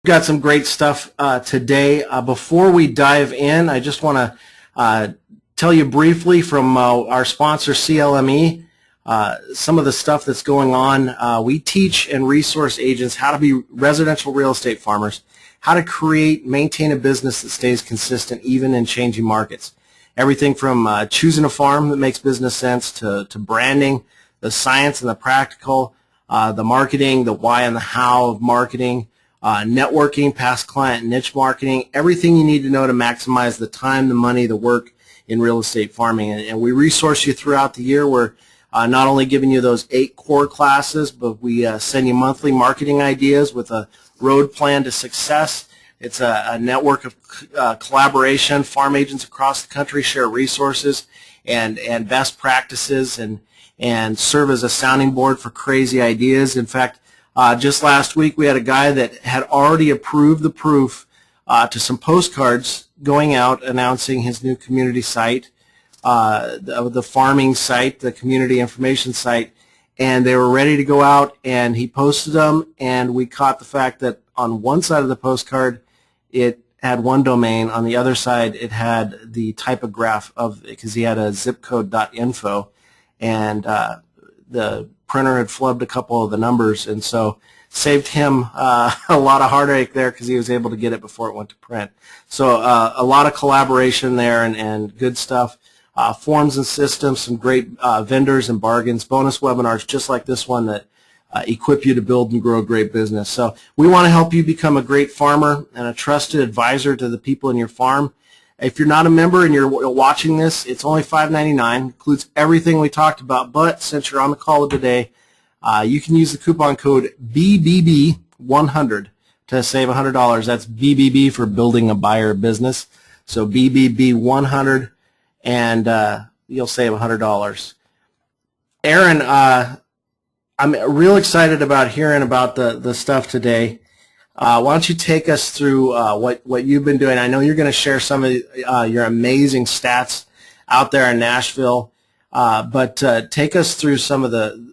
got some great stuff today. Before we dive in, I just want to tell you briefly from our sponsor CLME some of the stuff that's going on. We teach and resource agents how to be residential real estate farmers, how to create, maintain a business that stays consistent even in changing markets. Everything from choosing a farm that makes business sense to branding, the science and the practical, the marketing, the why and the how of marketing, networking, past client, niche marketing, everything you need to know to maximize the time, the money, the work in real estate farming. And we resource you throughout the year. We're not only giving you those 8 core classes, but we send you monthly marketing ideas with a road plan to success. It's a network of collaboration. Farm agents across the country share resources and best practices and serve as a sounding board for crazy ideas. In fact, just last week we had a guy that had already approved the proof to some postcards going out announcing his new community site, the farming site, the community information site, and they were ready to go out, and he posted them, and we caught the fact that on one side of the postcard it had one domain, on the other side it had the typograph of, because he had a zip code.info, and the printer had flubbed a couple of the numbers, and so saved him a lot of heartache there because he was able to get it before it went to print. So a lot of collaboration there and good stuff. Forms and systems, some great vendors and bargains, bonus webinars just like this one that equip you to build and grow a great business. So we want to help you become a great farmer and a trusted advisor to the people in your farm. If you're not a member and you're watching this, it's only $5.99, includes everything we talked about, but since you're on the call today, you can use the coupon code BBB100 to save $100. That's BBB for building a buyer business. So BBB100, and you'll save $100. Aaron, I'm real excited about hearing about the stuff today. Why don't you take us through what you've been doing? I know you're going to share some of your amazing stats out there in Nashville, but take us through some of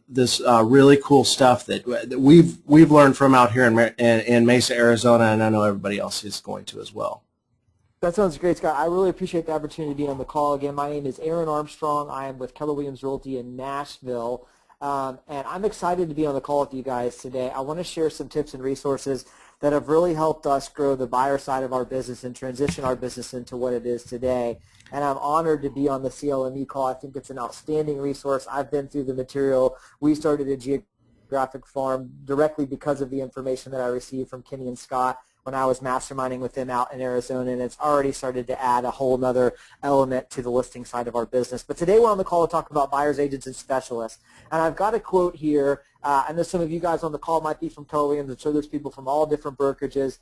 this really cool stuff that we've learned from out here in Mesa, Arizona, and I know everybody else is going to as well. That sounds great, Scott. I really appreciate the opportunity to be on the call. Again, my name is Aaron Armstrong. I am with Keller Williams Realty in Nashville, and I'm excited to be on the call with you guys today. I want to share some tips and resources that have really helped us grow the buyer side of our business and transition our business into what it is today. And I'm honored to be on the CLME call. I think it's an outstanding resource. I've been through the material. We started a geographic farm directly because of the information that I received from Kenny and Scott when I was masterminding with them out in Arizona, and it's already started to add a whole other element to the listing side of our business. But today we're on the call to talk about buyers, agents, and specialists. And I've got a quote here. I know some of you guys on the call might be from Keller Williams. I'm sure there's people from all different brokerages.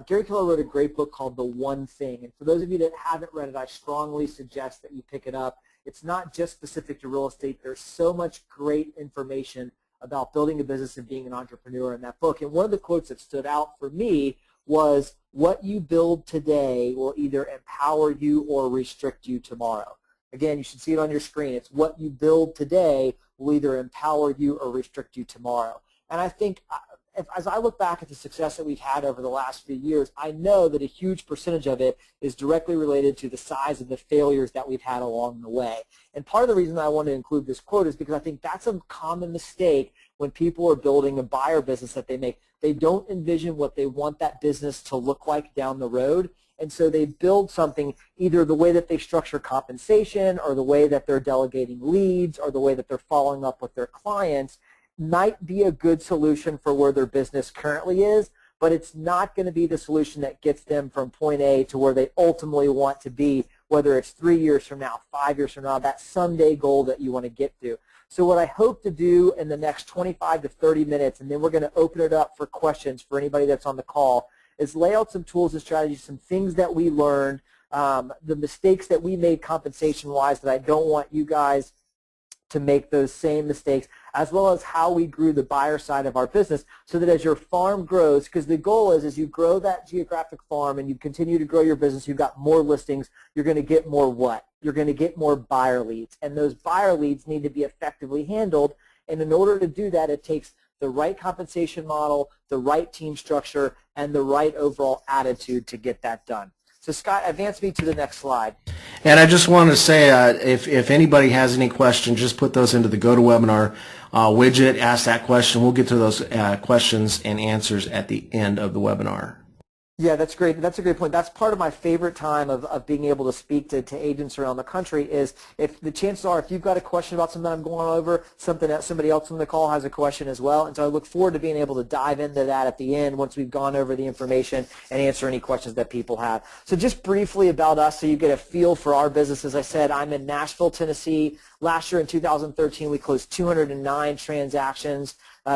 Gary Keller wrote a great book called The One Thing. And for those of you that haven't read it, I strongly suggest that you pick it up. It's not just specific to real estate. There's so much great information about building a business and being an entrepreneur in that book. And one of the quotes that stood out for me was, what you build today will either empower you or restrict you tomorrow. Again, you should see it on your screen. It's what you build today will either empower you or restrict you tomorrow. And I think as I look back at the success that we've had over the last few years, I know that a huge percentage of it is directly related to the size of the failures that we've had along the way. And part of the reason I want to include this quote is because I think that's a common mistake when people are building a buyer business that they make. They don't envision what they want that business to look like down the road, and so they build something, either the way that they structure compensation or the way that they're delegating leads or the way that they're following up with their clients might be a good solution for where their business currently is, but it's not going to be the solution that gets them from point A to where they ultimately want to be, whether it's 3 years from now, 5 years from now, that someday goal that you want to get to. So what I hope to do in the next 25 to 30 minutes, and then we're going to open it up for questions for anybody that's on the call, is lay out some tools and strategies, some things that we learned, the mistakes that we made compensation-wise that I don't want you guys to make those same mistakes, as well as how we grew the buyer side of our business, so that as your farm grows, because the goal is as you grow that geographic farm and you continue to grow your business, you've got more listings, you're going to get more what? You're going to get more buyer leads. And those buyer leads need to be effectively handled. And in order to do that, it takes the right compensation model, the right team structure, and the right overall attitude to get that done. So Scott, advance me to the next slide. And I just want to say, if anybody has any questions, just put those into the GoToWebinar widget, ask that question. We'll get to those questions and answers at the end of the webinar. Yeah, that's great. That's a great point. That's part of my favorite time of being able to speak to agents around the country is if the chances are if you've got a question about something I'm going over, something that somebody else on the call has a question as well. And so I look forward to being able to dive into that at the end once we've gone over the information and answer any questions that people have. So just briefly about us so you get a feel for our business. As I said, I'm in Nashville, Tennessee. Last year in 2013, we closed 209 transactions.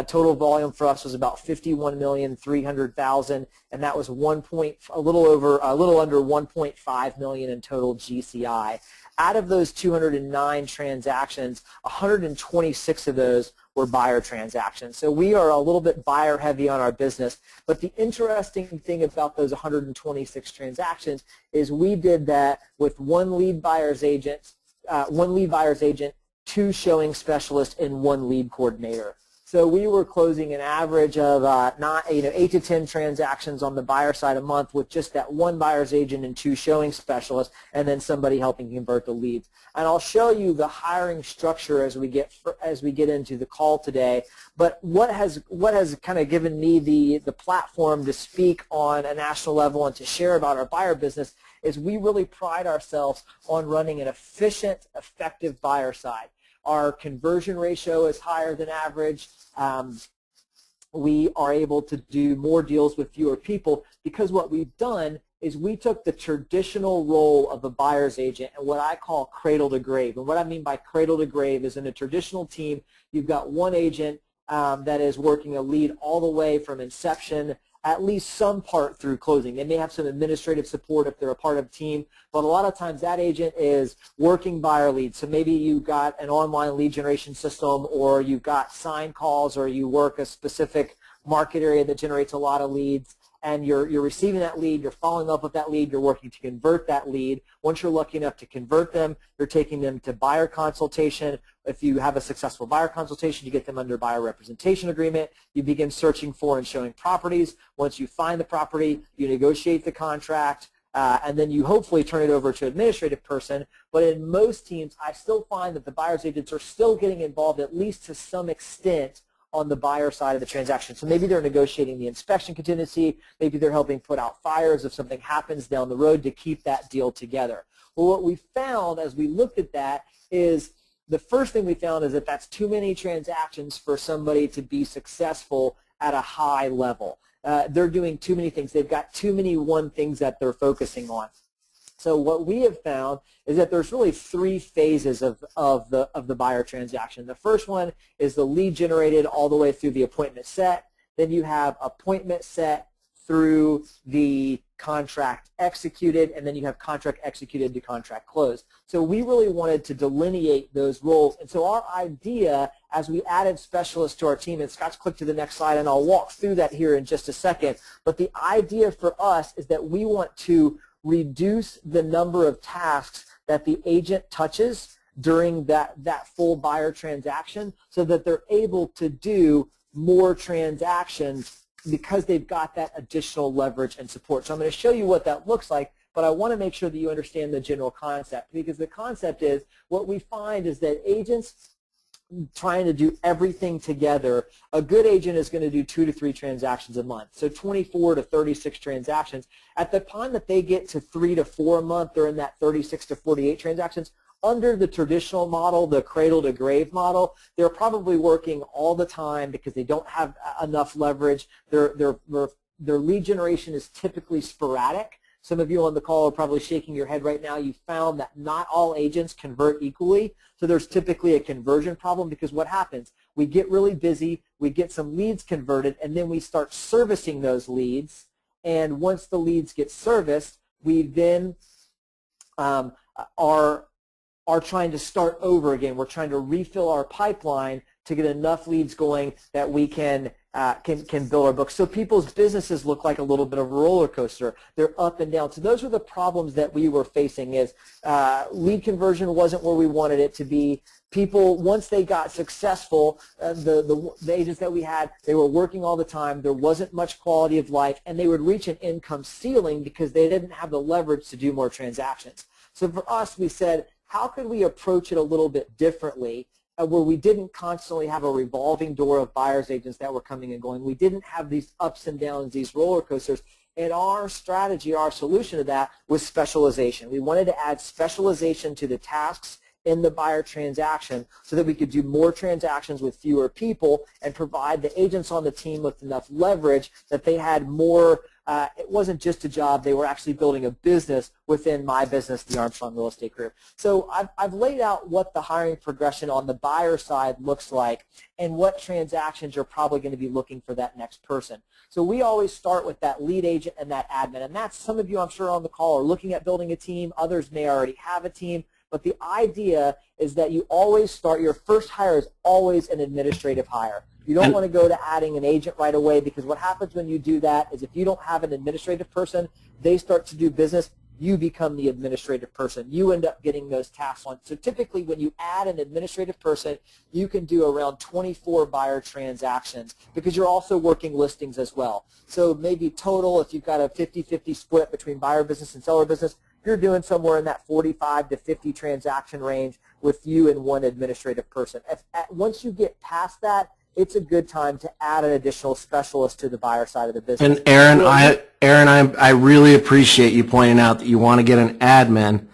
Total volume for us was about 51,300,000, and that was a little under 1.5 million in total GCI. Out of those 209 transactions, 126 of those were buyer transactions. So we are a little bit buyer heavy on our business. But the interesting thing about those 126 transactions is we did that with one lead buyer's agent, 2 showing specialists, and 1 lead coordinator. So we were closing an average of 8 to 10 transactions on the buyer side a month with just that 1 buyer's agent and 2 showing specialists, and then somebody helping convert the leads. And I'll show you the hiring structure as we get into the call today. But what has kind of given me the platform to speak on a national level and to share about our buyer business is we really pride ourselves on running an efficient, effective buyer side. Our conversion ratio is higher than average. We are able to do more deals with fewer people because what we've done is we took the traditional role of a buyer's agent and what I call cradle to grave. And what I mean by cradle to grave is in a traditional team, you've got one agent that is working a lead all the way from inception, at least some part through closing. They may have some administrative support if they're a part of a team, but a lot of times that agent is working buyer leads. So maybe you've got an online lead generation system, or you've got sign calls, or you work a specific market area that generates a lot of leads, and you're receiving that lead, you're following up with that lead, you're working to convert that lead. Once you're lucky enough to convert them, you're taking them to buyer consultation. If you have a successful buyer consultation, you get them under buyer representation agreement. You begin searching for and showing properties. Once you find the property, you negotiate the contract, and then you hopefully turn it over to an administrative person. But in most teams, I still find that the buyer's agents are still getting involved at least to some extent on the buyer side of the transaction. So maybe they're negotiating the inspection contingency, maybe they're helping put out fires if something happens down the road to keep that deal together. Well, what we found as we looked at that is the first thing we found is that that's too many transactions for somebody to be successful at a high level. They're doing too many things. They've got too many things that they're focusing on. So what we have found is that there's really 3 phases of the buyer transaction. The first one is the lead generated all the way through the appointment set. Then you have appointment set through the contract executed, and then you have contract executed to contract closed. So we really wanted to delineate those roles. And so our idea as we added specialists to our team, and Scott's click to the next slide, and I'll walk through that here in just a second, but the idea for us is that we want to reduce the number of tasks that the agent touches during that full buyer transaction so that they're able to do more transactions because they've got that additional leverage and support. So I'm going to show you what that looks like, but I want to make sure that you understand the general concept, because the concept is what we find is that agents trying to do everything together, a good agent is going to do 2 to 3 transactions a month, so 24 to 36 transactions. At the time that they get to 3 to 4 a month, they're in that 36 to 48 transactions. Under the traditional model, the cradle to grave model, they're probably working all the time because they don't have enough leverage. Their lead generation is typically sporadic. Some of you on the call are probably shaking your head right now. You found that not all agents convert equally, so there's typically a conversion problem because what happens? We get really busy, we get some leads converted, and then we start servicing those leads, and once the leads get serviced, we then are trying to start over again. We're trying to refill our pipeline to get enough leads going that we can can build our books. So people's businesses look like a little bit of a roller coaster. They're up and down. So those were the problems that we were facing is lead conversion wasn't where we wanted it to be. People, once they got successful, the agents that we had, they were working all the time. There wasn't much quality of life, and they would reach an income ceiling because they didn't have the leverage to do more transactions. So for us, we said, how could we approach it a little bit differently where we didn't constantly have a revolving door of buyer's agents that were coming and going. We didn't have these ups and downs, these roller coasters. And our strategy, our solution to that was specialization. We wanted to add specialization to the tasks in the buyer transaction so that we could do more transactions with fewer people and provide the agents on the team with enough leverage that they had more. It wasn't just a job. They were actually building a business within my business, the Armstrong Real Estate Group. So I've laid out what the hiring progression on the buyer side looks like and what transactions you're probably going to be looking for that next person. So we always start with that lead agent and that admin. And that's, some of you I'm sure on the call are looking at building a team. Others may already have a team. But the idea is that you always start, your first hire is always an administrative hire. You don't want to go to adding an agent right away, because what happens when you do that is if you don't have an administrative person, they start to do business, you become the administrative person. You end up getting those tasks on. So typically when you add an administrative person, you can do around 24 buyer transactions because you're also working listings as well. So maybe total, if you've got a 50-50 split between buyer business and seller business, you're doing somewhere in that 45 to 50 transaction range with you and one administrative person. Once you get past that, it's a good time to add an additional specialist to the buyer side of the business. And Aaron, I really appreciate you pointing out that you want to get an admin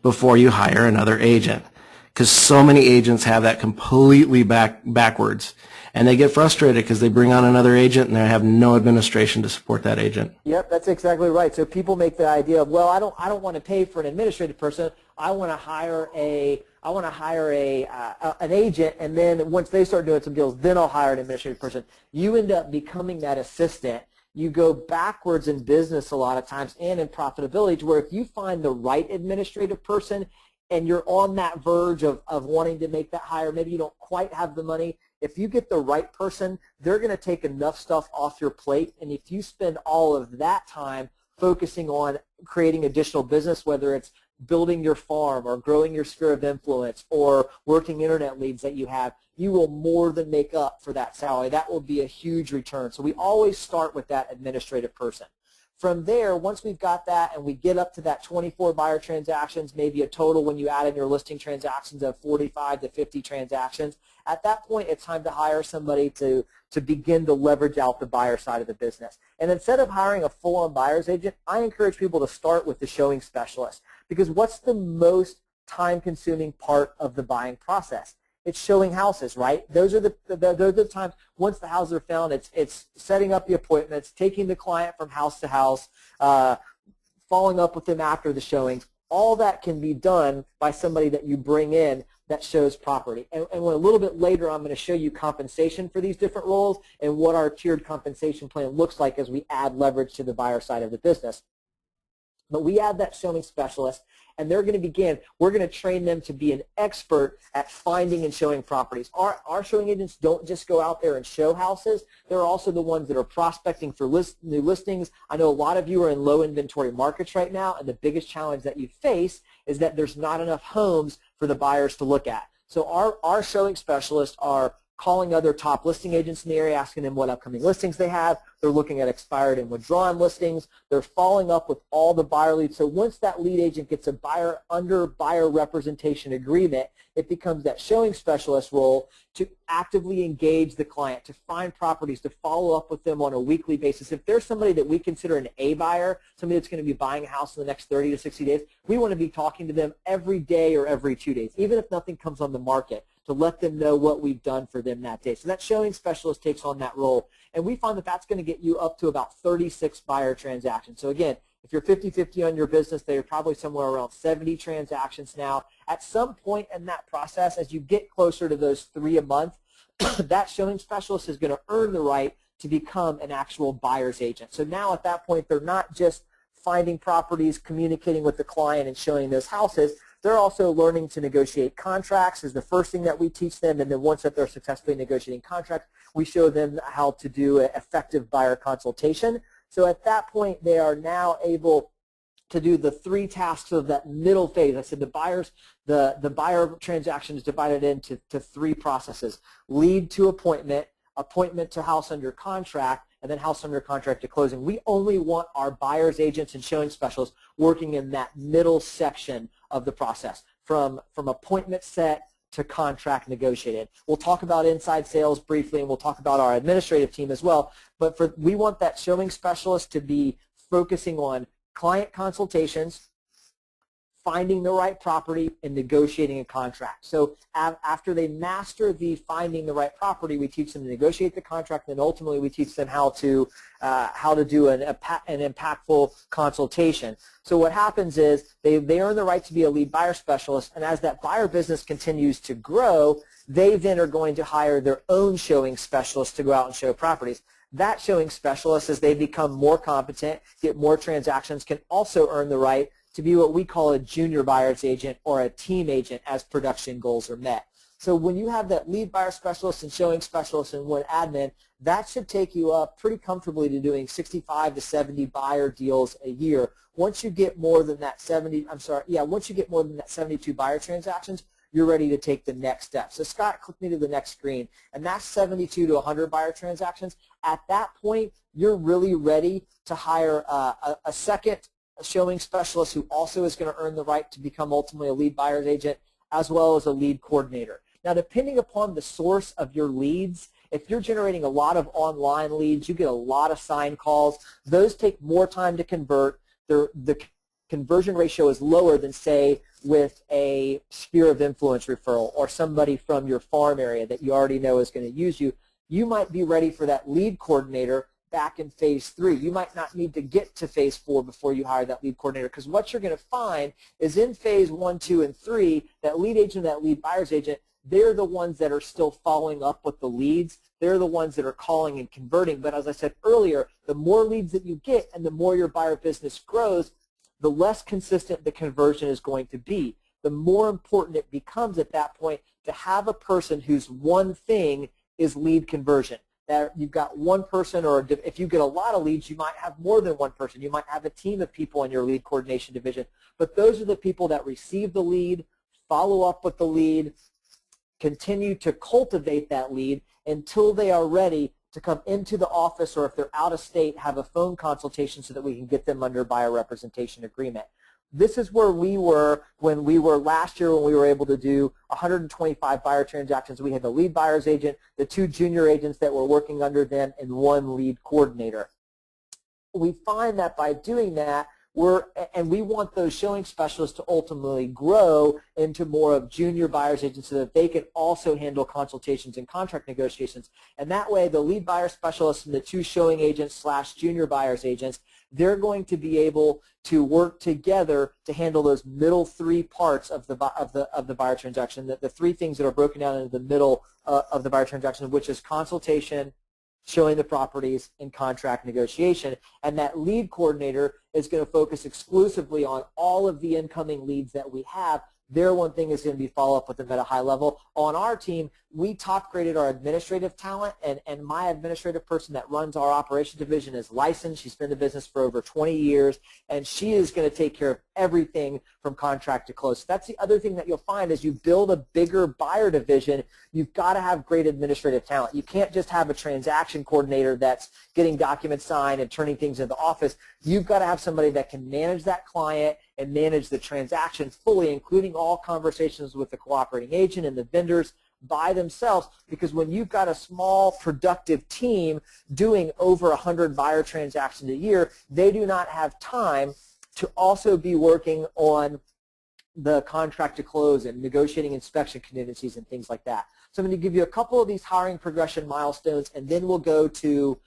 before you hire another agent, because so many agents have that completely backwards, and they get frustrated because they bring on another agent and they have no administration to support that agent. Yep, that's exactly right. So people make the idea of, well, I don't want to pay for an administrative person. I want to hire an agent, and then once they start doing some deals, then I'll hire an administrative person. You end up becoming that assistant. You go backwards in business a lot of times and in profitability, to where if you find the right administrative person and you're on that verge of wanting to make that hire, maybe you don't quite have the money. If you get the right person, they're going to take enough stuff off your plate, and if you spend all of that time focusing on creating additional business, whether it's building your farm or growing your sphere of influence or working internet leads that you have, you will more than make up for that salary. That will be a huge return. So we always start with that administrative person. From there, once we've got that and we get up to that 24 buyer transactions, maybe a total when you add in your listing transactions of 45 to 50 transactions, at that point it's time to hire somebody to begin to leverage out the buyer side of the business. And instead of hiring a full-on buyer's agent, I encourage people to start with the showing specialist, because what's the most time-consuming part of the buying process? It's showing houses, right? Those are the times, once the houses are found, it's setting up the appointments, taking the client from house to house, following up with them after the showings. All that can be done by somebody that you bring in that shows property. And a little bit later, I'm going to show you compensation for these different roles and what our tiered compensation plan looks like as we add leverage to the buyer side of the business. But we add that showing specialist, and they're going to we're going to train them to be an expert at finding and showing properties. Our showing agents don't just go out there and show houses. They're also the ones that are prospecting for new listings. I know a lot of you are in low inventory markets right now, and the biggest challenge that you face is that there's not enough homes for the buyers to look at. So our showing specialists are calling other top listing agents in the area, asking them what upcoming listings they have. They're looking at expired and withdrawn listings. They're following up with all the buyer leads. So once that lead agent gets a buyer under buyer representation agreement, it becomes that showing specialist role to actively engage the client, to find properties, to follow up with them on a weekly basis. If there's somebody that we consider an A buyer, somebody that's going to be buying a house in the next 30 to 60 days, we want to be talking to them every day or every 2 days, even if nothing comes on the market, to let them know what we've done for them that day. So that showing specialist takes on that role. And we find that that's going to get you up to about 36 buyer transactions. So again, if you're 50-50 on your business, they're probably somewhere around 70 transactions now. At some point in that process, as you get closer to those 3 a month, that showing specialist is going to earn the right to become an actual buyer's agent. So now at that point, they're not just finding properties, communicating with the client, and showing those houses. They're also learning to negotiate contracts is the first thing that we teach them, and then once that they're successfully negotiating contracts, we show them how to do an effective buyer consultation. So at that point, they are now able to do the 3 tasks of that middle phase. I said the buyer transaction is divided into 3 processes: lead to appointment, appointment to house under contract, and then house under contract to closing. We only want our buyer's agents and showing specialists working in that middle section of the process, from appointment set to contract negotiated. We'll talk about inside sales briefly, and we'll talk about our administrative team as well, but we want that showing specialist to be focusing on client consultations, finding the right property, and negotiating a contract. So after they master the finding the right property, we teach them to negotiate the contract, and ultimately we teach them how to do an impactful consultation. So what happens is they earn the right to be a lead buyer specialist, and as that buyer business continues to grow, they then are going to hire their own showing specialist to go out and show properties. That showing specialist, as they become more competent, get more transactions, can also earn the right to be what we call a junior buyer's agent or a team agent as production goals are met. So when you have that lead buyer specialist and showing specialist and one admin, that should take you up pretty comfortably to doing 65 to 70 buyer deals a year. Once you get more than that once you get more than that 72 buyer transactions, you're ready to take the next step. So Scott, click me to the next screen, and that's 72 to 100 buyer transactions. At that point, you're really ready to hire a second showing specialist who also is going to earn the right to become ultimately a lead buyer's agent, as well as a lead coordinator. Now, depending upon the source of your leads, if you're generating a lot of online leads, you get a lot of sign calls. Those take more time to convert. The conversion ratio is lower than, say, with a sphere of influence referral or somebody from your farm area that you already know is going to use you. You might be ready for that lead coordinator back in phase 3. You might not need to get to phase 4 before you hire that lead coordinator, because what you're going to find is in phase 1, 2, and 3, that lead agent, that lead buyer's agent, they're the ones that are still following up with the leads. They're the ones that are calling and converting. But as I said earlier, the more leads that you get and the more your buyer business grows, the less consistent the conversion is going to be. The more important it becomes at that point to have a person whose one thing is lead conversion. That you've got one person, or if you get a lot of leads, you might have more than one person. You might have a team of people in your lead coordination division. But those are the people that receive the lead, follow up with the lead, continue to cultivate that lead until they are ready to come into the office, or if they're out of state, have a phone consultation so that we can get them under buyer representation agreement. This is where we were when we were last year, when we were able to do 125 buyer transactions. We had the lead buyer's agent, the 2 junior agents that were working under them, and 1 lead coordinator. We find that by doing that, we want those showing specialists to ultimately grow into more of junior buyer's agents so that they can also handle consultations and contract negotiations. And that way, the lead buyer specialists and the 2 showing agents / junior buyer's agents, they're going to be able to work together to handle those middle 3 parts of the buyer transaction, the 3 things that are broken down into the middle of the buyer transaction, which is consultation, showing the properties, and contract negotiation. And that lead coordinator is going to focus exclusively on all of the incoming leads that we have. Their one thing is going to be follow up with them at a high level. On our team, we top graded our administrative talent, and my administrative person that runs our operations division is licensed. She's been in the business for over 20 years, and she is going to take care of everything from contract to close. So that's the other thing that you'll find as you build a bigger buyer division. You've got to have great administrative talent. You can't just have a transaction coordinator that's getting documents signed and turning things into the office. You've got to have somebody that can manage that client and manage the transaction fully, including all conversations with the cooperating agent and the vendors by themselves, because when you've got a small productive team doing over 100 buyer transactions a year, they do not have time to also be working on the contract to close and negotiating inspection contingencies and things like that. So I'm going to give you a couple of these hiring progression milestones, and then we'll go to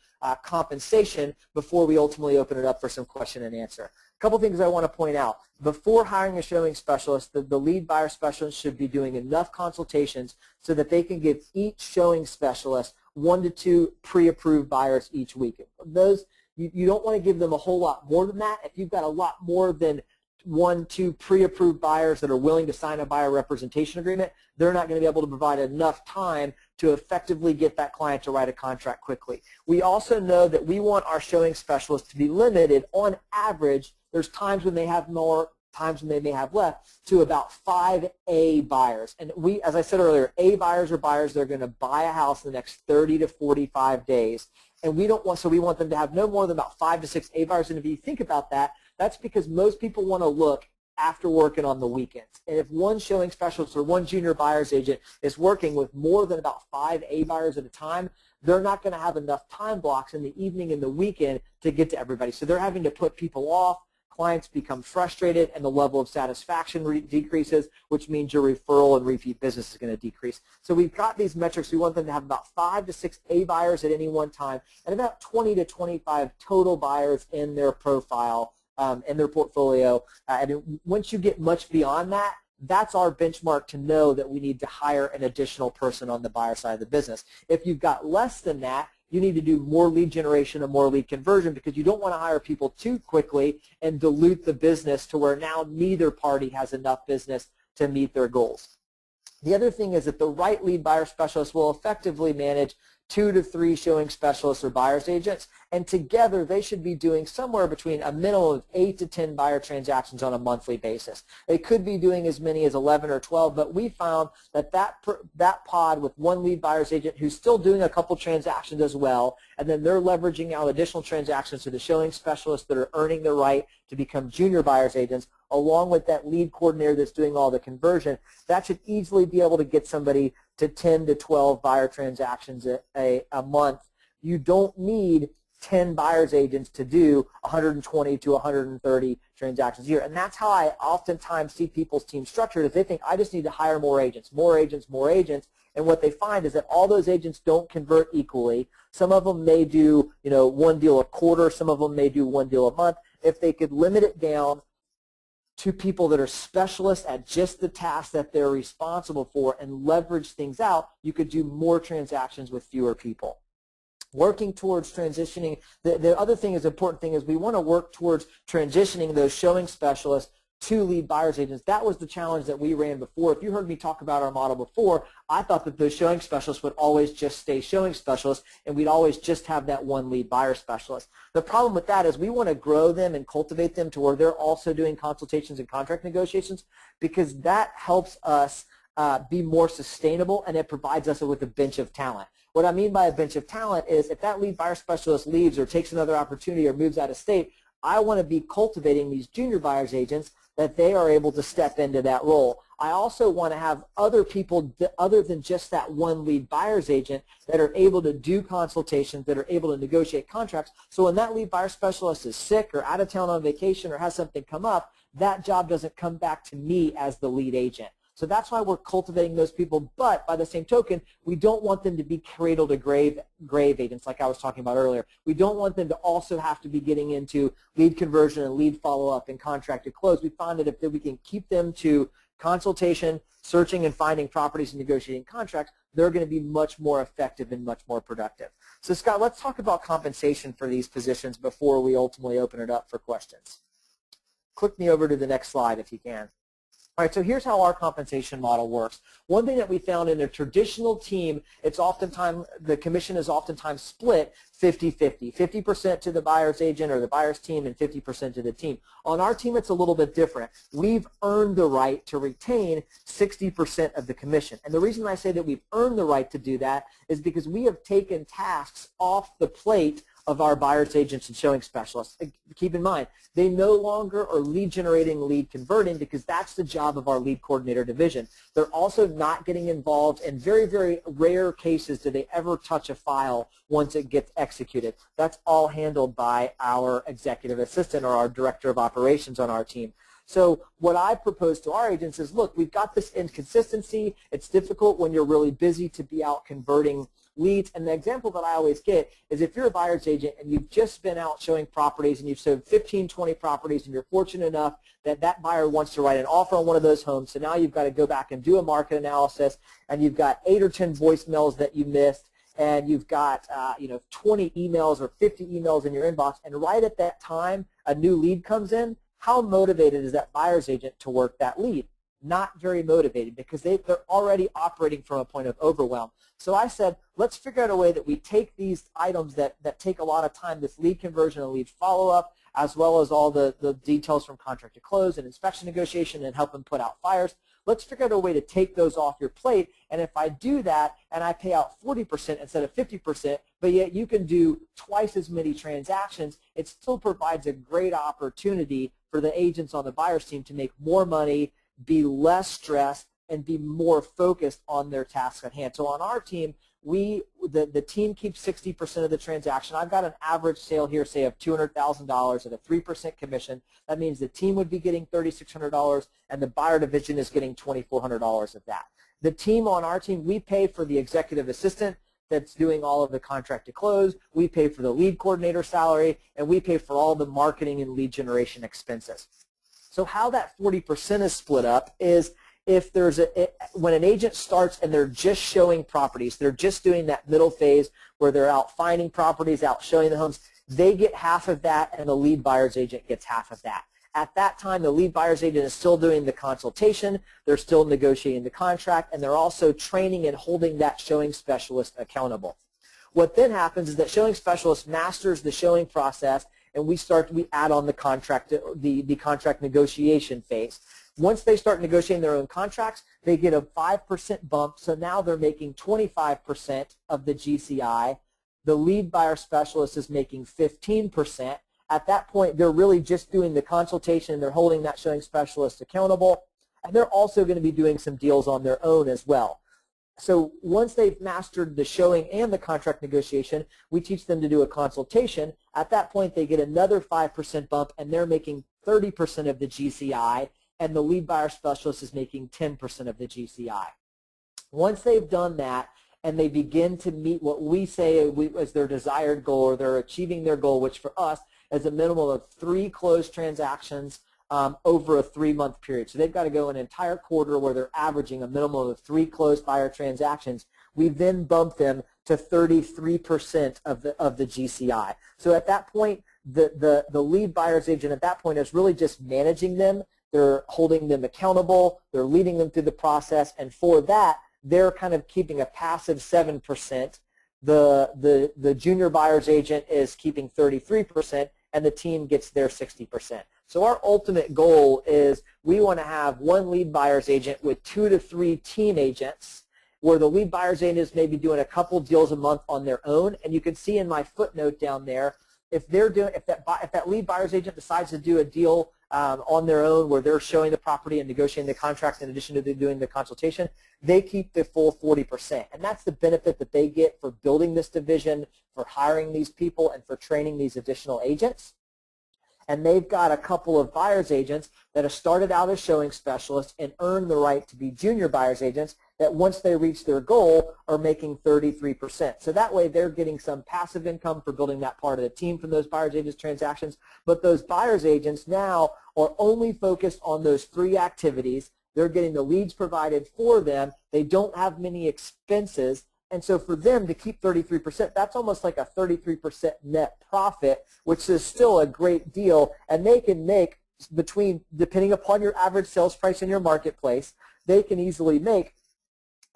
compensation before we ultimately open it up for some question and answer. A couple things I want to point out. Before hiring a showing specialist, the lead buyer specialist should be doing enough consultations so that they can give each showing specialist 1 to 2 pre-approved buyers each week. Those, you don't want to give them a whole lot more than that. If you've got a lot more than 1, 2 pre-approved buyers that are willing to sign a buyer representation agreement, they're not going to be able to provide enough time to effectively get that client to write a contract quickly. We also know that we want our showing specialists to be limited on average. There's times when they have more, times when they may have less, to about 5 A buyers. And we, as I said earlier, A buyers are buyers that are going to buy a house in the next 30 to 45 days. And we don't want, so we want them to have no more than about 5 to 6 A buyers. And if you think about that, that's because most people want to look after working on the weekends. And if one showing specialist or one junior buyer's agent is working with more than about 5 A buyers at a time, they're not going to have enough time blocks in the evening and the weekend to get to everybody. So they're having to put people off. Clients become frustrated, and the level of satisfaction decreases, which means your referral and repeat business is going to decrease. So we've got these metrics. We want them to have about 5 to 6 A buyers at any one time, and about 20 to 25 total buyers in their profile, in their portfolio. And once you get much beyond that, that's our benchmark to know that we need to hire an additional person on the buyer side of the business. If you've got less than that, you need to do more lead generation and more lead conversion, because you don't want to hire people too quickly and dilute the business to where now neither party has enough business to meet their goals. The other thing is that the right lead buyer specialist will effectively manage 2 to 3 showing specialists or buyer's agents, and together they should be doing somewhere between a minimum of 8 to 10 buyer transactions on a monthly basis. They could be doing as many as 11 or 12, but we found that that pod with one lead buyer's agent who's still doing a couple transactions as well, and then they're leveraging out additional transactions to the showing specialists that are earning the right to become junior buyer's agents, along with that lead coordinator that's doing all the conversion, that should easily be able to get somebody to 10 to 12 buyer transactions a month. You don't need 10 buyer's agents to do 120 to 130 transactions a year. And that's how I oftentimes see people's team structured, is they think, I just need to hire more agents, more agents, more agents. And what they find is that all those agents don't convert equally. Some of them may do, one deal a quarter. Some of them may do one deal a month. If they could limit it down to people that are specialists at just the task that they're responsible for and leverage things out, you could do more transactions with fewer people. Working towards transitioning, the other thing is important thing is we want to work towards transitioning those showing specialists to lead buyer's agents. That was the challenge that we ran before. If you heard me talk about our model before, I thought that those showing specialists would always just stay showing specialists, and we'd always just have that one lead buyer specialist. The problem with that is we want to grow them and cultivate them to where they're also doing consultations and contract negotiations, because that helps us be more sustainable, and it provides us with a bench of talent. What I mean by a bench of talent is if that lead buyer specialist leaves or takes another opportunity or moves out of state, I want to be cultivating these junior buyer's agents that they are able to step into that role. I also want to have other people other than just that one lead buyer's agent that are able to do consultations, that are able to negotiate contracts. So when that lead buyer specialist is sick or out of town on vacation or has something come up, that job doesn't come back to me as the lead agent. So that's why we're cultivating those people. But by the same token, we don't want them to be cradle to grave agents like I was talking about earlier. We don't want them to also have to be getting into lead conversion and lead follow-up and contract to close. We found that if we can keep them to consultation, searching and finding properties and negotiating contracts, they're going to be much more effective and much more productive. So Scott, let's talk about compensation for these positions before we ultimately open it up for questions. Click me over to the next slide if you can. All right, so here's how our compensation model works. One thing that we found in a traditional team, the commission is oftentimes split 50-50, 50% to the buyer's agent or the buyer's team and 50% to the team. On our team, it's a little bit different. We've earned the right to retain 60% of the commission. And the reason I say that we've earned the right to do that is because we have taken tasks off the plate of our buyer's agents and showing specialists. Keep in mind, they no longer are lead generating, lead converting, because that's the job of our lead coordinator division. They're also not getting involved in very, very rare cases do they ever touch a file once it gets executed. That's all handled by our executive assistant or our director of operations on our team. So what I propose to our agents is, look, we've got this inconsistency. It's difficult when you're really busy to be out converting leads. And the example that I always get is if you're a buyer's agent and you've just been out showing properties and you've sold 15, 20 properties and you're fortunate enough that that buyer wants to write an offer on one of those homes, so now you've got to go back and do a market analysis, and you've got 8 or 10 voicemails that you missed, and you've got 20 emails or 50 emails in your inbox, and right at that time a new lead comes in. how motivated is that buyer's agent to work that lead? Not very motivated, because they're already operating from a point of overwhelm. So I said, let's figure out a way that we take these items that take a lot of time, this lead conversion and lead follow-up, as well as all the details from contract to close and inspection negotiation and help them put out fires. Let's figure out a way to take those off your plate, and if I do that and I pay out 40% instead of 50%, but yet you can do twice as many transactions, it still provides a great opportunity for the agents on the buyer's team to make more money, be less stressed, and be more focused on their task at hand. So on our team, the team keeps 60% of the transaction. I've got an average sale here, say, of $200,000 at a 3% commission. That means the team would be getting $3,600, and the buyer division is getting $2,400 of that. The team on our team, we pay for the executive assistant that's doing all of the contract to close. We pay for the lead coordinator salary, and we pay for all the marketing and lead generation expenses. So how that 40% is split up is, if there's when an agent starts and they're just showing properties, they're just doing that middle phase where they're out finding properties, out showing the homes, they get half of that, and the lead buyer's agent gets half of that. At that time, the lead buyer's agent is still doing the consultation, they're still negotiating the contract, and they're also training and holding that showing specialist accountable. What then happens is that showing specialist masters the showing process, and we add on the contract negotiation phase. Once they start negotiating their own contracts, they get a 5% bump, so now they're making 25% of the GCI. The lead buyer specialist is making 15%. At that point, they're really just doing the consultation, and they're holding that showing specialist accountable, and they're also going to be doing some deals on their own as well. So once they've mastered the showing and the contract negotiation, we teach them to do a consultation. At that point, they get another 5% bump, and they're making 30% of the GCI, and the lead buyer specialist is making 10% of the GCI. Once they've done that and they begin to meet what we say as their desired goal, or they're achieving their goal, which for us is a minimum of 3 closed transactions over a 3-month period. So they've got to go an entire quarter where they're averaging a minimum of 3 closed buyer transactions. We then bump them to 33% of the GCI. So at that point, the lead buyer's agent at that point is really just managing them. They're holding them accountable, they're leading them through the process, and for that, they're kind of keeping a passive 7%. The junior buyer's agent is keeping 33%, and the team gets their 60%. So our ultimate goal is we want to have 1 lead buyer's agent with 2 to 3 team agents, where the lead buyer's agent is maybe doing a couple deals a month on their own. And you can see in my footnote down there, if that lead buyer's agent decides to do a deal on their own where they're showing the property and negotiating the contract in addition to doing the consultation, they keep the full 40%. And that's the benefit that they get for building this division, for hiring these people, and for training these additional agents. And they've got a couple of buyer's agents that have started out as showing specialists and earned the right to be junior buyer's agents that once they reach their goal are making 33%. So that way they're getting some passive income for building that part of the team from those buyer's agents transactions. But those buyer's agents now are only focused on those 3 activities. They're getting the leads provided for them. They don't have many expenses. And so for them to keep 33%, that's almost like a 33% net profit, which is still a great deal. And they can make between, depending upon your average sales price in your marketplace, they can easily make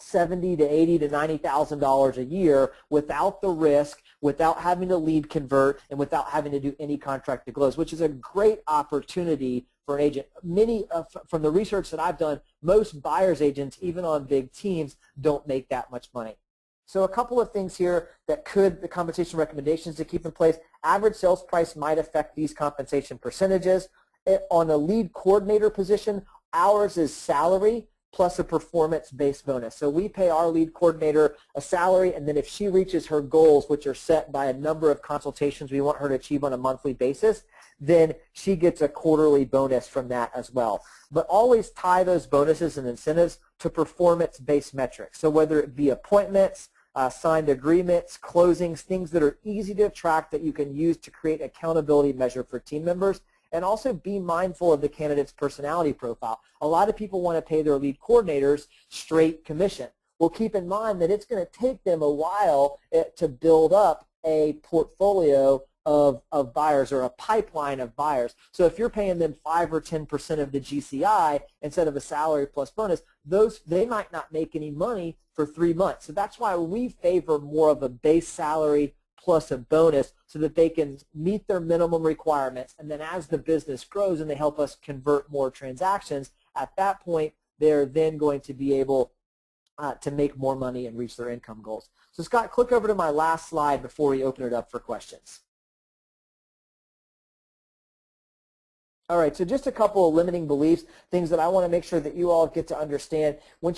$70,000 to $80,000 to $90,000 a year without the risk, without having to lead convert, and without having to do any contract to close, which is a great opportunity for an agent. Many from the research that I've done, most buyer's agents, even on big teams, don't make that much money. So a couple of things here that the compensation recommendations to keep in place. Average sales price might affect these compensation percentages. On a lead coordinator position, ours is salary plus a performance-based bonus. So we pay our lead coordinator a salary, and then if she reaches her goals, which are set by a number of consultations we want her to achieve on a monthly basis, then she gets a quarterly bonus from that as well. But always tie those bonuses and incentives to performance-based metrics. So whether it be appointments, signed agreements, closings, things that are easy to track that you can use to create accountability measure for team members. And also be mindful of the candidate's personality profile. A lot of people want to pay their lead coordinators straight commission. Well, keep in mind that it's going to take them a while to build up a portfolio of buyers or a pipeline of buyers. So if you're paying them 5 or 10% of the GCI instead of a salary plus bonus, they might not make any money for 3 months. So that's why we favor more of a base salary plus a bonus so that they can meet their minimum requirements. And then as the business grows and they help us convert more transactions, at that point, they're then going to be able to make more money and reach their income goals. So Scott, click over to my last slide before we open it up for questions. All right, so just a couple of limiting beliefs, things that I want to make sure that you all get to understand. When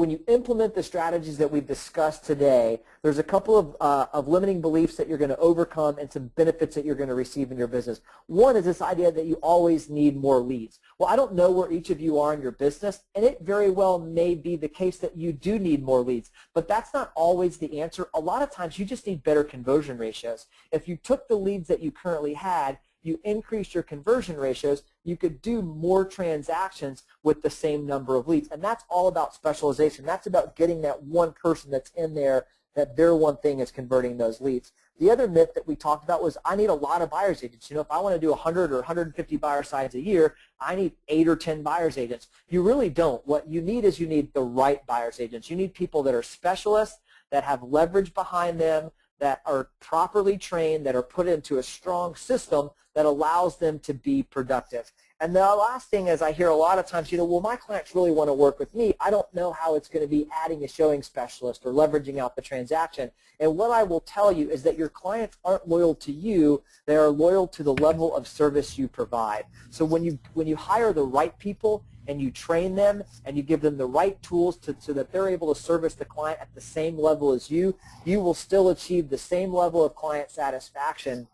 you implement the strategies that we've discussed today, there's a couple of limiting beliefs that you're going to overcome and some benefits that you're going to receive in your business. One is this idea that you always need more leads. Well, I don't know where each of you are in your business, and it very well may be the case that you do need more leads, but that's not always the answer. A lot of times you just need better conversion ratios. If you took the leads that you currently had, you increased your conversion ratios, you could do more transactions with the same number of leads. And that's all about specialization. That's about getting that one person that's in there that their one thing is converting those leads. The other myth that we talked about was I need a lot of buyer's agents. You know, if I want to do 100 or 150 buyer sides a year, I need 8 or 10 buyer's agents. You really don't. What you need is you need the right buyer's agents. You need people that are specialists, that have leverage behind them, that are properly trained, that are put into a strong system that allows them to be productive. And the last thing is I hear a lot of times, you know, well, my clients really want to work with me. I don't know how it's going to be adding a showing specialist or leveraging out the transaction. And what I will tell you is that your clients aren't loyal to you. They are loyal to the level of service you provide. So when you hire the right people and you train them and you give them the right tools so that they're able to service the client at the same level as you, you will still achieve the same level of client satisfaction,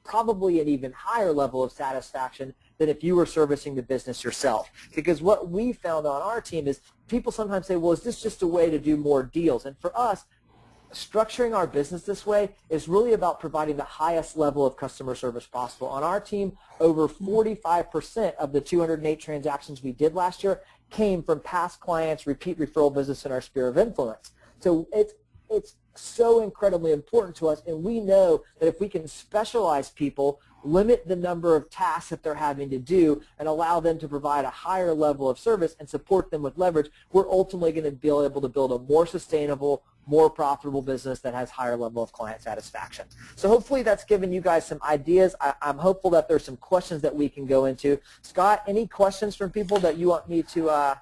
probably an even higher level of satisfaction than if you were servicing the business yourself. Because what we found on our team is people sometimes say, well, is this just a way to do more deals? And for us, structuring our business this way is really about providing the highest level of customer service possible. On our team, over 45% of the 208 transactions we did last year came from past clients, repeat referral business in our sphere of influence. So it's so incredibly important to us, and we know that if we can specialize people, limit the number of tasks that they're having to do, and allow them to provide a higher level of service and support them with leverage, we're ultimately going to be able to build a more sustainable, more profitable business that has higher level of client satisfaction. So hopefully that's given you guys some ideas. I'm hopeful that there's some questions that we can go into. Scott, any questions from people that you want me to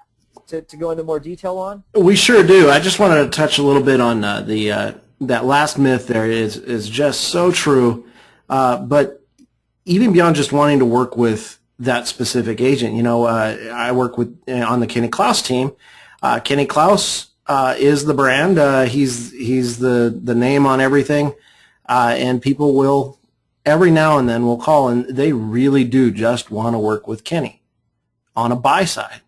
go into more detail on? We sure do. I just wanted to touch a little bit on that last myth there is just so true. But even beyond just wanting to work with that specific agent, you know, I work with on the Kenny Klaus team. Kenny Klaus is the brand. He's the name on everything, and people will every now and then will call, and they really do just want to work with Kenny on a buy side.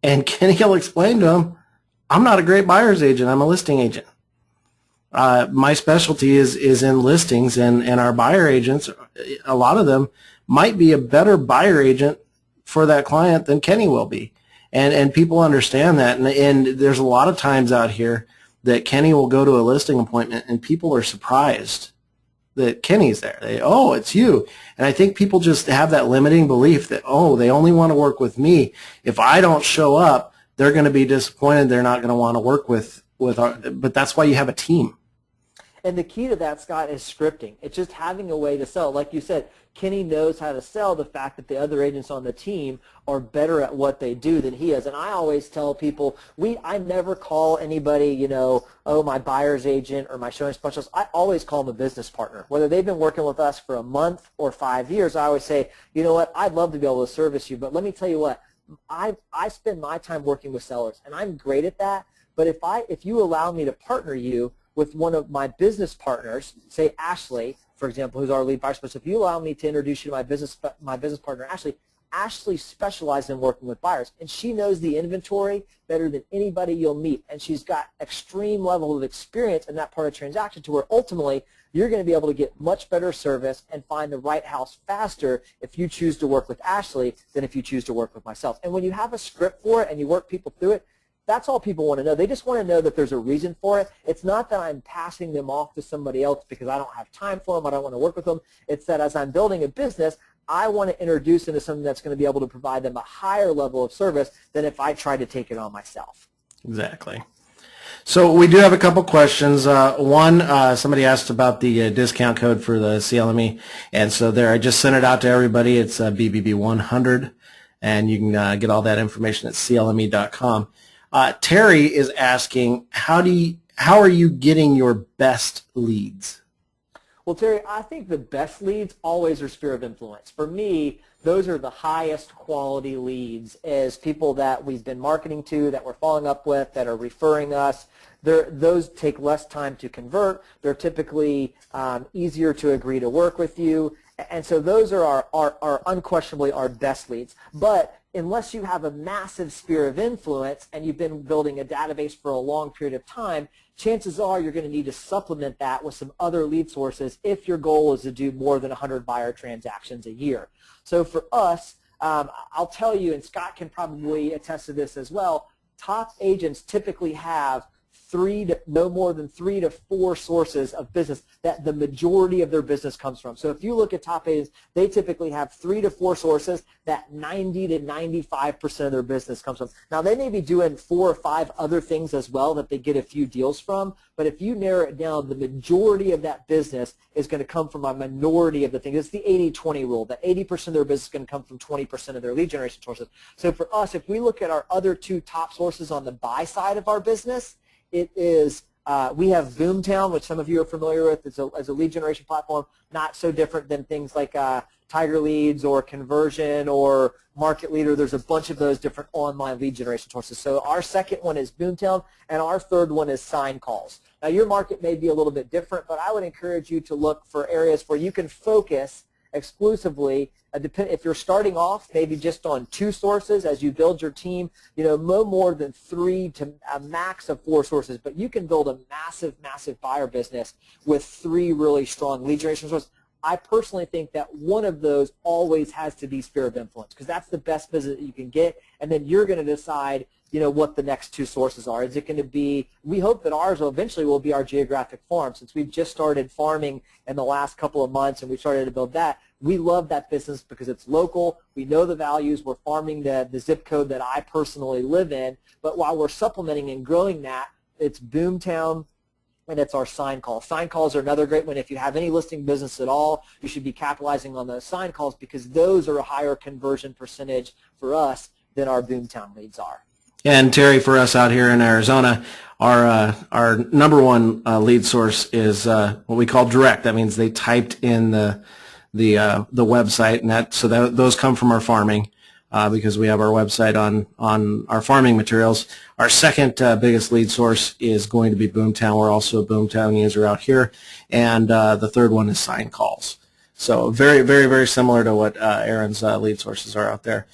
And Kenny will explain to him, I'm not a great buyer's agent. I'm a listing agent. My specialty is in listings, and our buyer agents, a lot of them might be a better buyer agent for that client than Kenny will be. And people understand that. And there's a lot of times out here that Kenny will go to a listing appointment and people are surprised that Kenny's there. Oh, it's you. And I think people just have that limiting belief that, oh, they only want to work with me. If I don't show up, they're going to be disappointed. They're not going to want to work with but that's why you have a team. And the key to that, Scott, is scripting. It's just having a way to sell. Like you said, Kenny knows how to sell the fact that the other agents on the team are better at what they do than he is. And I always tell people, I never call anybody, you know, oh, my buyer's agent or my showing specialist. I always call them a business partner. Whether they've been working with us for a month or 5 years, I always say, you know what, I'd love to be able to service you, but let me tell you what, I spend my time working with sellers, and I'm great at that. But if you allow me to partner you with one of my business partners, say Ashley, for example, who's our lead buyer specialist, if you allow me to introduce you to my business partner, Ashley specializes in working with buyers, and she knows the inventory better than anybody you'll meet, and she's got extreme level of experience in that part of the transaction to where ultimately you're going to be able to get much better service and find the right house faster if you choose to work with Ashley than if you choose to work with myself. And when you have a script for it and you work people through it, That's all people want to know. They just want to know that there's a reason for it. It's not that I'm passing them off to somebody else because I don't have time for them, I don't want to work with them. It's that as I'm building a business, I want to introduce them to something that's going to be able to provide them a higher level of service than if I try to take it on myself. Exactly. So we do have a couple questions. One, somebody asked about the discount code for the CLME, and so there, I just sent it out to everybody. It's BBB100, and you can get all that information at clme.com. Terry is asking, how are you getting your best leads? Well, Terry, I think the best leads always are sphere of influence. For me, those are the highest quality leads as people that we've been marketing to, that we're following up with, that are referring us. Those take less time to convert. They're typically easier to agree to work with you. And so those are unquestionably our best leads. But unless you have a massive sphere of influence and you've been building a database for a long period of time, chances are you're going to need to supplement that with some other lead sources if your goal is to do more than 100 buyer transactions a year. So for us, I'll tell you, and Scott can probably attest to this as well, top agents typically have no more than 3 to 4 sources of business that the majority of their business comes from. So if you look at top agents, they typically have 3 to 4 sources that 90 to 95% of their business comes from. Now they may be doing 4 or 5 other things as well that they get a few deals from, but if you narrow it down, the majority of that business is going to come from a minority of the things. It's the 80-20 rule, that 80% of their business is going to come from 20% of their lead generation sources. So for us, if we look at our other 2 top sources on the buy side of our business, it is, we have Boomtown, which some of you are familiar with as a lead generation platform, not so different than things like Tiger Leads or Conversion or Market Leader. There's a bunch of those different online lead generation sources. So our second one is Boomtown, and our third one is Sign Calls. Now your market may be a little bit different, but I would encourage you to look for areas where you can focus exclusively. If you're starting off maybe just on 2 sources as you build your team, no more than 3 to a max of 4 sources, but you can build a massive buyer business with 3 really strong lead generation sources. I personally think that one of those always has to be sphere of influence, because that's the best business that you can get, and then you're going to decide what the next 2 sources are. Is it going to be, we hope that ours eventually will be our geographic farm. Since we've just started farming in the last couple of months and we started to build that, we love that business because it's local. We know the values. We're farming the zip code that I personally live in. But while we're supplementing and growing that, it's Boomtown and it's our sign calls. Sign calls are another great one. If you have any listing business at all, you should be capitalizing on those sign calls because those are a higher conversion percentage for us than our Boomtown leads are. And Terry, for us out here in Arizona, our number one lead source is what we call direct. That means they typed in the website, and those come from our farming because we have our website on our farming materials. Our second biggest lead source is going to be Boomtown. We're also a Boomtown user out here, and the third one is Sign Calls. So very similar to what Aaron's lead sources are out there.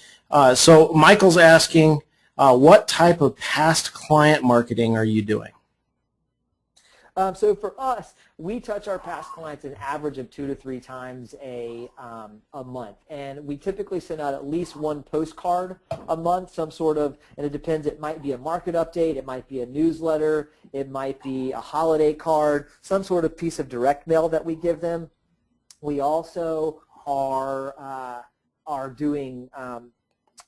So Michael's asking, what type of past client marketing are you doing? So for us, we touch our past clients an average of 2 to 3 times a month, and we typically send out at least 1 postcard a month, some sort of, and it depends. It might be a market update, it might be a newsletter, it might be a holiday card, some sort of piece of direct mail that we give them. We also are doing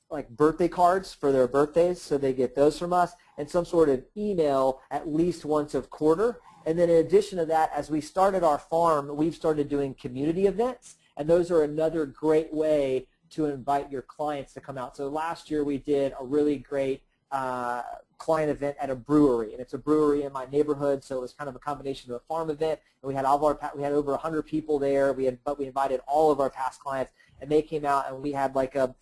like birthday cards for their birthdays, so they get those from us, and some sort of email at least once a quarter. And then in addition to that, as we started our farm, we've started doing community events, and those are another great way to invite your clients to come out. So last year we did a really great client event at a brewery, and it's a brewery in my neighborhood, so it was kind of a combination of a farm event. And we had over 100 people there. But we invited all of our past clients, and they came out, and we had like a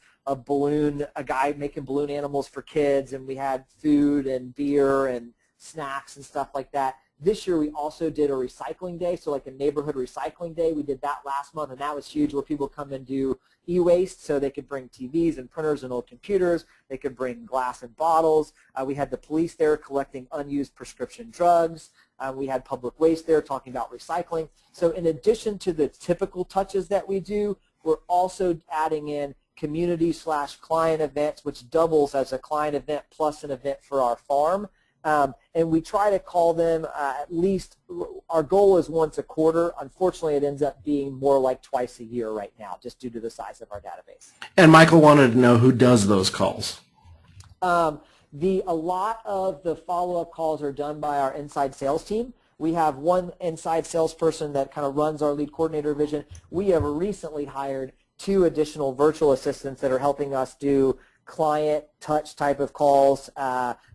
guy making balloon animals for kids, and we had food and beer and snacks and stuff like that. This year we also did a recycling day, so like a neighborhood recycling day. We did that last month, and that was huge, where people come and do e-waste, so they could bring TVs and printers and old computers. They could bring glass and bottles. We had the police there collecting unused prescription drugs. We had public waste there talking about recycling. So in addition to the typical touches that we do, we're also adding in community/client events, which doubles as a client event plus an event for our farm. And we try to call them at least, our goal is once a quarter. Unfortunately, it ends up being more like twice a year right now, just due to the size of our database. And Michael wanted to know who does those calls. A lot of the follow-up calls are done by our inside sales team. We have one inside salesperson that kind of runs our lead coordinator division. We have recently hired 2 additional virtual assistants that are helping us do client touch type of calls.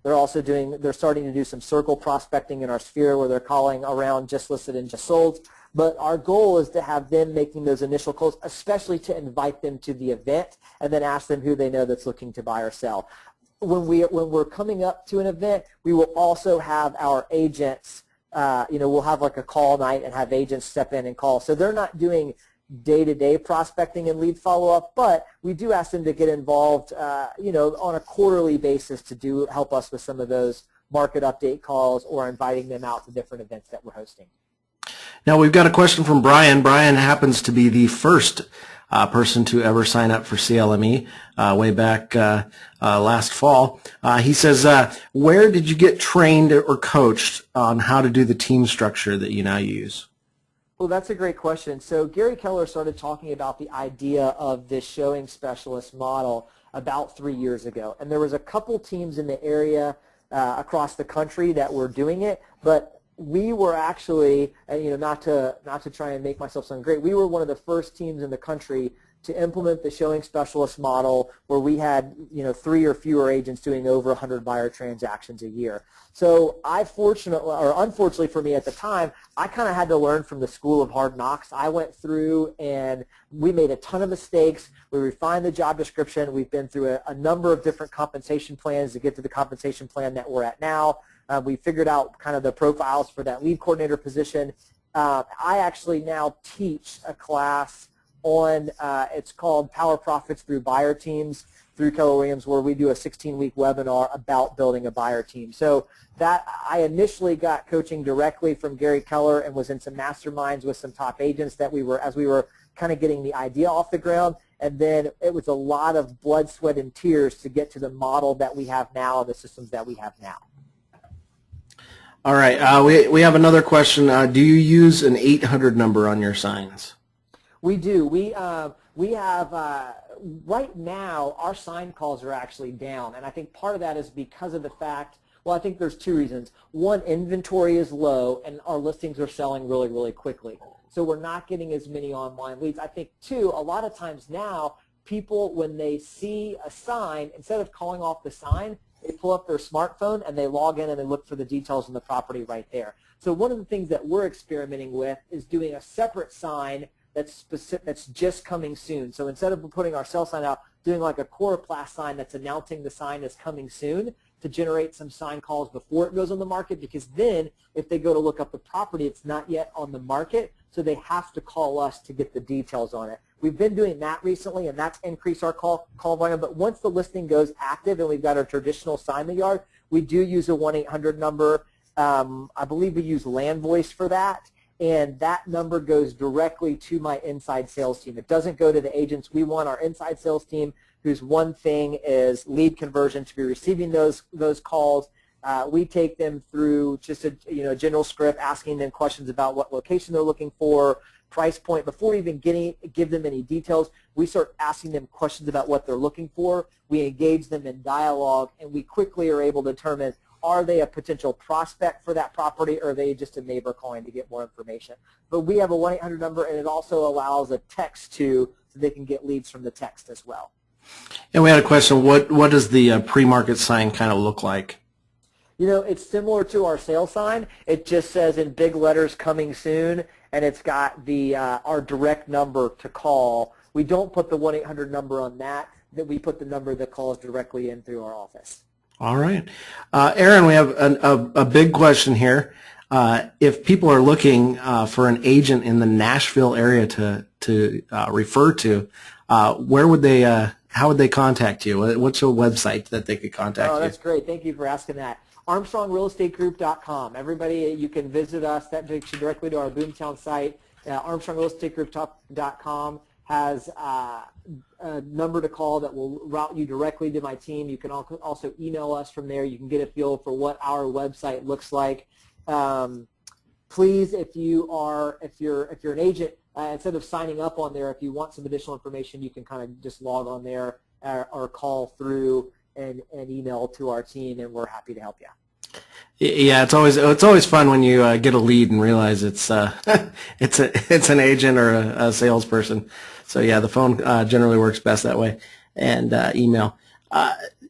They're starting to do some circle prospecting in our sphere where they're calling around just listed and just sold. But our goal is to have them making those initial calls, especially to invite them to the event and then ask them who they know that's looking to buy or sell. When we're coming up to an event, we will also have our agents, we'll have like a call night and have agents step in and call. So they're not doing day-to-day prospecting and lead follow-up, but we do ask them to get involved, on a quarterly basis to help us with some of those market update calls or inviting them out to different events that we're hosting. Now we've got a question from Brian. Brian happens to be the first person to ever sign up for CLME way back last fall. He says, where did you get trained or coached on how to do the team structure that you now use? Well, that's a great question. So Gary Keller started talking about the idea of this showing specialist model about 3 years ago. And there was a couple teams in the area across the country that were doing it, but we were actually, not to try and make myself sound great, we were one of the first teams in the country to implement the showing specialist model where we had 3 or fewer agents doing over 100 buyer transactions a year. So unfortunately for me at the time, I kind of had to learn from the school of hard knocks. I went through and we made a ton of mistakes. We refined the job description. We've been through a number of different compensation plans to get to the compensation plan that we're at now. We figured out kind of the profiles for that lead coordinator position. I actually now teach a class on, it's called Power Profits Through Buyer Teams through Keller Williams, where we do a 16-week webinar about building a buyer team. So that I initially got coaching directly from Gary Keller and was in some masterminds with some top agents that as we were kind of getting the idea off the ground. And then it was a lot of blood, sweat, and tears to get to the model that we have now and the systems that we have now. All right, we have another question. Do you use an 800 number on your signs? We do. We have right now our sign calls are actually down, and I think part of that is because of the fact. Well, I think there's 2 reasons. One, inventory is low, and our listings are selling really, really quickly. So we're not getting as many online leads. I think, 2, a lot of times now, people, when they see a sign, instead of calling off the sign, they pull up their smartphone and they log in and they look for the details on the property right there. So one of the things that we're experimenting with is doing a separate sign that's just coming soon. So instead of putting our sell sign out, doing like a coroplast sign that's announcing the sign is coming soon to generate some sign calls before it goes on the market, because then if they go to look up the property, it's not yet on the market, so they have to call us to get the details on it. We've been doing that recently, and that's increased our call volume. But once the listing goes active and we've got our traditional sign the yard, we do use a 1-800 number. I believe we use Land Voice for that, and that number goes directly to my inside sales team. It doesn't go to the agents. We want our inside sales team, whose one thing is lead conversion, to be receiving those calls. We take them through just a general script, asking them questions about what location they're looking for, price point. Before we even give them any details, we start asking them questions about what they're looking for. We engage them in dialogue, and we quickly are able to determine, are they a potential prospect for that property, or are they just a neighbor calling to get more information? But we have a 1-800 number, and it also allows a text so they can get leads from the text as well. And we had a question, what does the pre-market sign kind of look like? It's similar to our sale sign. It just says in big letters, coming soon, and it's got the our direct number to call. We don't put the 1-800 number on that we put the number that calls directly in through our office. All right. Aaron, we have a big question here. If people are looking for an agent in the Nashville area to refer to, where would they, how would they contact you? What's your website that they could contact you? Oh, that's great. Thank you for asking that. ArmstrongRealEstateGroup.com. Everybody, you can visit us. That takes you directly to our Boomtown site, ArmstrongRealEstateGroup.com. has a number to call that will route you directly to my team. You can also email us from there. You can get a feel for what our website looks like. Please, if you're an agent, instead of signing up on there, if you want some additional information, you can kind of just log on there or call through and email to our team, and we're happy to help you. Yeah, it's always fun when you get a lead and realize it's it's an agent or a salesperson. So yeah, the phone generally works best that way, and email.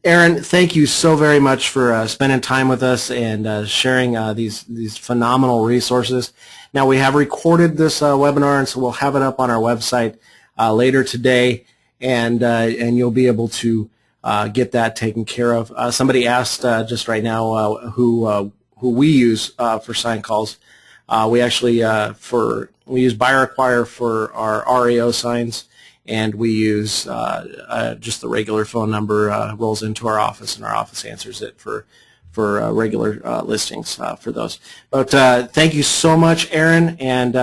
Aaron, thank you so very much for spending time with us and sharing these phenomenal resources. Now, we have recorded this webinar, and so we'll have it up on our website later today, and you'll be able to get that taken care of. Somebody asked just right now who we use for sign calls. We actually we use buyer acquire for our RAO signs, and we use just the regular phone number rolls into our office, and our office answers it for regular listings for those. But thank you so much, Aaron, and